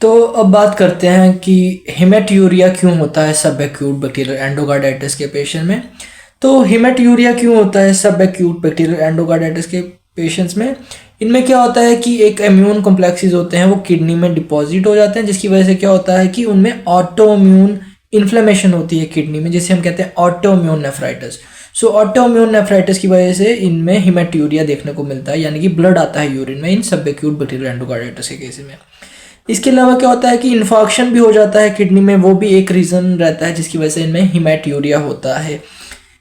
तो अब बात करते हैं कि हेमेट्यूरिया क्यों होता है सब एक्यूट बैक्टीरियल एंडोकार्डाइटिस के पेशेंट में। तो हेमेट्यूरिया क्यों होता है सब एक्यूट बैक्टीरियल एंडोकार्डाइटिस के पेशेंट्स में? इनमें क्या होता है कि एक इम्यून कॉम्प्लेक्सेस होते हैं वो किडनी में डिपॉजिट हो जाते हैं, जिसकी वजह से क्या होता है कि उनमें ऑटोइम्यून इन्फ्लेमेशन होती है किडनी में, जिसे हम कहते हैं ऑटोइम्यून नेफ्राइटिस। सो ऑटोइम्यून नेफ्राइटिस की वजह से इनमें हेमेट्यूरिया देखने को मिलता है, यानी कि ब्लड आता है यूरिन में इन सब एक्यूट बैक्टीरियल एंडोकार्डाइटिस के केस में। इसके अलावा क्या होता है कि इन्फॉक्शन भी हो जाता है किडनी में, वो भी एक रीज़न रहता है जिसकी वजह से इनमें हेमेट्यूरिया होता है।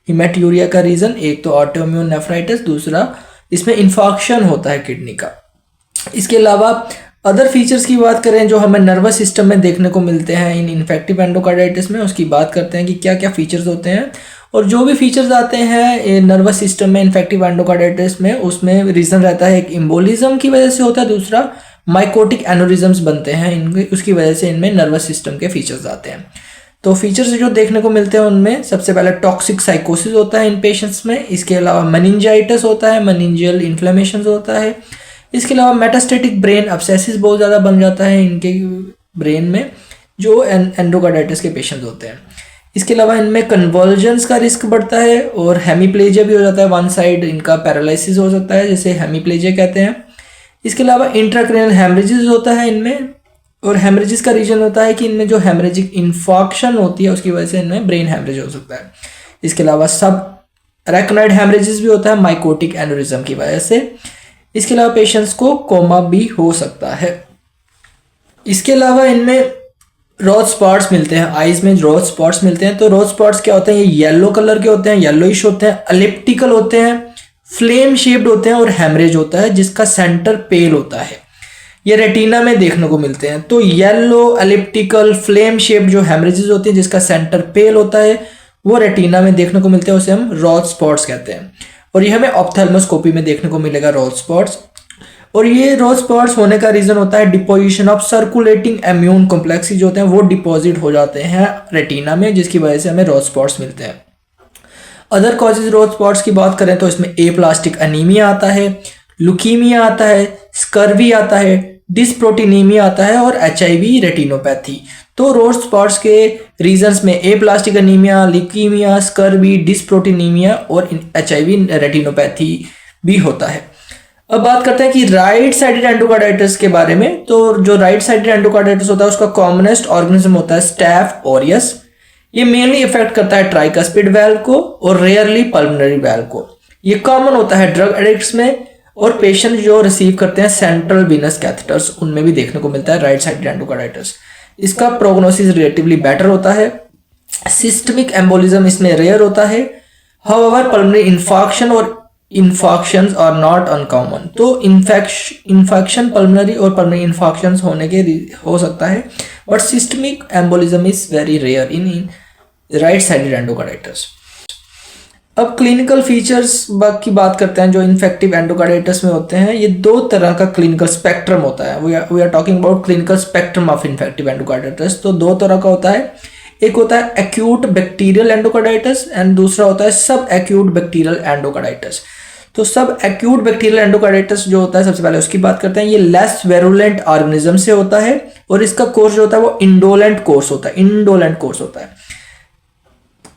हेमेट्यूरिया का रीज़न एक तो ऑटोइम्यून नेफ्राइटिस, दूसरा इसमें इन्फॉक्शन होता है किडनी का। इसके अलावा अदर फीचर्स की बात करें जो हमें नर्वस सिस्टम में देखने को मिलते हैं इन इन्फेक्टिव एंडोकार्डाइटिस में, उसकी बात करते हैं कि क्या क्या फीचर्स होते हैं। और जो भी फीचर्स आते हैं नर्वस सिस्टम में इन्फेक्टिव एंडोकार्डाइटिस में, उसमें रीज़न रहता है एक इम्बोलिज्म की वजह से होता है, दूसरा माइकोटिक एनोरिज्म्स बनते हैं इनके, उसकी वजह से इनमें नर्वस सिस्टम के फीचर्स आते हैं। तो फीचर्स जो देखने को मिलते हैं उनमें सबसे पहले टॉक्सिक साइकोसिस होता है इन पेशेंट्स में। इसके अलावा मेनिंजाइटिस होता है, मेनिंजियल इन्फ्लेमेशन होता है। इसके अलावा मेटास्टेटिक ब्रेन अब्सेसिस बहुत ज़्यादा बन जाता है इनके ब्रेन में जो एंडोकार्डाइटिस के पेशेंट्स होते हैं। इसके अलावा इनमें कन्वर्जन्स का रिस्क बढ़ता है और हेमीप्लेजिया भी हो जाता है, वन साइड इनका पैरालिसिस हो सकता है जिसे हेमीप्लेजिया कहते हैं। इसके अलावा इंट्राक्रैनियल हेमरेजेस होता है इनमें, और हेमरेजेस का रीजन होता है कि इनमें जो हेमरेजिक इन्फॉक्शन होती है उसकी वजह से इनमें ब्रेन हेमरेज हो सकता है। इसके अलावा सब अरेक्नोइड हेमरेजेस भी होता है माइकोटिक एनोरिज्म की वजह से। इसके अलावा पेशेंट्स को कोमा भी हो सकता है। इसके अलावा इनमें रोज स्पॉट्स मिलते हैं, आईज में रोज स्पॉट्स मिलते हैं। तो रोज स्पॉट्स क्या होते हैं, ये येलो कलर के होते हैं, येलोइश होते हैं, एलिप्टिकल होते हैं, फ्लेम शेप्ड होते हैं और हेमरेज होता है जिसका सेंटर पेल होता है। ये रेटिना में देखने को मिलते हैं। तो येलो एलिप्टिकल फ्लेम शेप्ड जो हेमरेजेस होती हैं जिसका सेंटर पेल होता है वो रेटिना में देखने को मिलते हैं, उसे हम रोज स्पॉट्स कहते हैं। और ये हमें ऑप्थेल्मोस्कोपी में देखने को मिलेगा रोज स्पॉट्स। और ये रोज स्पॉट्स होने का रीजन होता है deposition of circulating immune complexes जो होते हैं वो डिपॉजिट हो जाते हैं रेटिना में, जिसकी वजह से हमें रोज स्पॉट्स मिलते हैं। अदर कॉजेज रोज स्पॉट्स की बात करें तो इसमें एप्लास्टिक एनीमिया आता है, लुकीमिया आता है, स्कर्वी आता है, डिस्प्रोटीनीमिया आता है और HIV रेटिनोपैथी। तो रोज स्पॉट्स के रीजंस में एप्लास्टिक एनीमिया, ल्यूकीमिया, स्कर्वी, डिस्प्रोटीनीमिया और HIV रेटिनोपैथी भी होता है। अब बात करते हैं कि राइट साइडेड एंडोकार्डाइटिस के बारे में। तो जो राइट साइडेड एंडोकार्डाइटिस होता है उसका कॉमनेस्ट ऑर्गेनिज्म होता है स्टैफ ऑरियस। ये मेनली इफेक्ट करता है ट्राइकस्पिड वेल्व को और रेयरली पल्मोनरी वेल्व को। ये कॉमन होता है ड्रग एडिक्ट्स में और पेशेंट जो रिसीव करते हैं सेंट्रल वीनस कैथेटर्स उनमें भी देखने को मिलता है राइट साइडेड एंडोकार्डाइटिस। इसका प्रोग्नोसिस रिलेटिवली बेटर होता है। सिस्टमिक एम्बोलिज्म इसमें रेयर होता है। हाउएवर पल्मोनरी इन्फॉक्शन और इन्फॉक्शंस आर नॉट अनकॉमन। तो इन्फेक्शन पल्मोनरी और पल्मोनरी इन्फॉक्शंस होने के हो सकता है, but systemic embolism is very rare in right sided endocarditis. अब क्लिनिकल फीचर्स की बात करते हैं जो इन्फेक्टिव एंडोकार्डाइटिस में होते हैं। ये दो तरह का क्लिनिकल स्पेक्ट्रम होता है। We are talking about clinical spectrum of infective endocarditis. तो दो तरह का होता है, एक होता है एक्यूट बैक्टीरियल एंडोकार्डाइटिस एंड दूसरा होता है सब एक्यूट बैक्टीरियल एंडोकार्डाइटिस। तो सब एक्यूट बैक्टीरियल एंडोकार्डाइटिस जो होता है सबसे पहले उसकी बात करते हैं। ये लेस वेरुलेंट ऑर्गेनिज्म से होता है और इसका कोर्स जो होता है वो इंडोलेंट कोर्स होता है।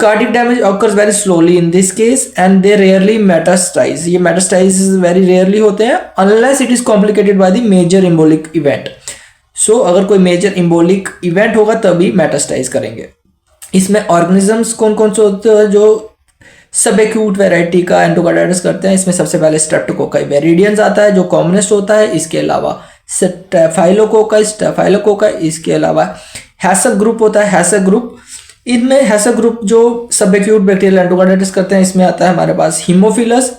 Cardiac damage occurs very slowly in this case and they rarely metastasize. ये metastasize very rarely होते हैं unless it is complicated by the major embolic event. So अगर कोई major embolic event होगा तभी metastasize करेंगे। इसमें organisms कौन कौन से होते हैं जो सब एक्यूट वेराइटी का एंडोकार्डाइटिस करते हैं? इसमें सबसे पहले स्ट्रेप्टोकोकाई वेरिडियंस आता है जो कॉमनेस्ट होता है। इसके अलावा स्टेफाइलोकोकाई, इसके अलावा हैसक ग्रुप होता है, हैसक ग्रुप। इनमें हैसक ग्रुप जो सब एक्यूट बैक्टीरियल एंडोकार्डाइटिस करते हैं इसमें आता है हमारे पास हीमोफिलस,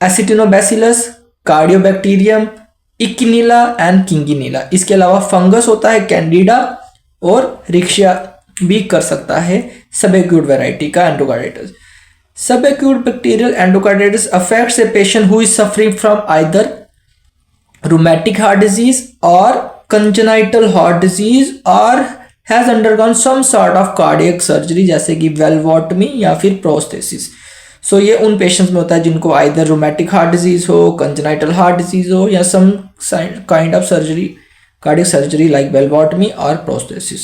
एसिटिनोबैसिलस, कार्डियोबैक्टीरियम, इक्निला एंड किंगिनीला। इसके अलावा फंगस होता है कैंडिडा और रिक्शिया भी कर सकता है सब एक्यूट वेराइटी का एंडोकार्डाइटिस। सब acute bacterial endocarditis affects a patient who is suffering from either rheumatic heart disease or congenital heart disease or has undergone some sort of cardiac surgery जैसे कि वेल्वोटमी या फिर प्रोस्थेसिस। सो ये उन पेशेंट्स में होता है जिनको आइदर रोमैटिक हार्ट डिजीज हो, कंजेनाइटल हार्ट डिजीज हो या some kind of surgery cardiac surgery like valvotomy or prosthesis.